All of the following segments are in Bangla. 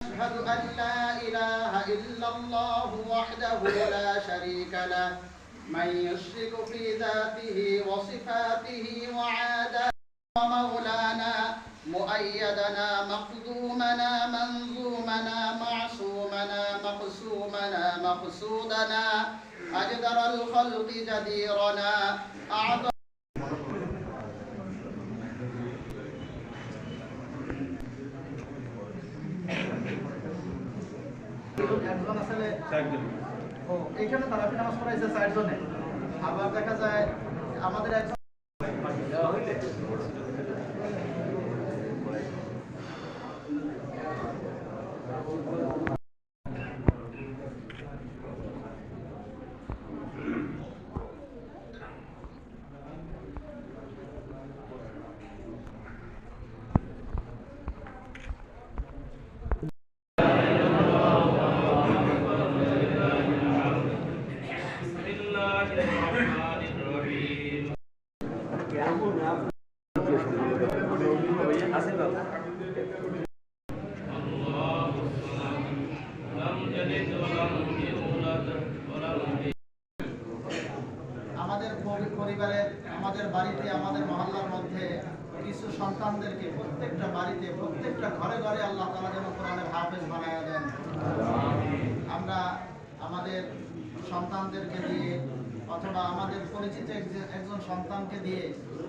أشهد أن لا إله إلا الله وحده لا شريك له من يشرك في ذاته وصفاته وعاداته ومولانا مؤيدنا مخدومنا منظومنا معصومنا مقسومنا مقصودنا أجدر الخلق جديرنا أعظم একজন আসলে এইখানে তারাবি নামাজ পড়াইছে 4 জনে আবার দেখা যায় আমাদের একজন আমাদের পরিবারের আমাদের বাড়িতে আমাদের মহল্লার মধ্যে কিছু সন্তানদেরকে প্রত্যেকটা বাড়িতে প্রত্যেকটা ঘরে ঘরে আল্লাহ তাআলা যেন কোরআনের হাফেজ বানায়া দেন। আমরা আমাদের সন্তানদেরকে দিয়ে অথবা আমাদের পরিচিত একজন সন্তানকে দিয়ে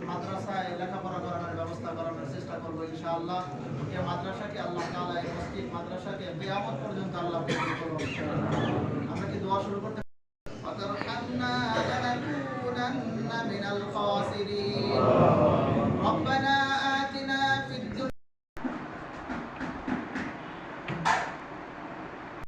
মাদ্রাসায় লেখাপড়া করানোর ব্যবস্থা করানোর চেষ্টা করবো ইনশাআল্লাহ। এই মাদ্রাসাকে আল্লাহ তাআলা এই মসজিদ মাদ্রাসাকে কিয়ামত পর্যন্ত আল্লাহ কবুল করুন। আমরা কি দোয়া শুরু করতে وترحمنا لنكونن من الخاسرين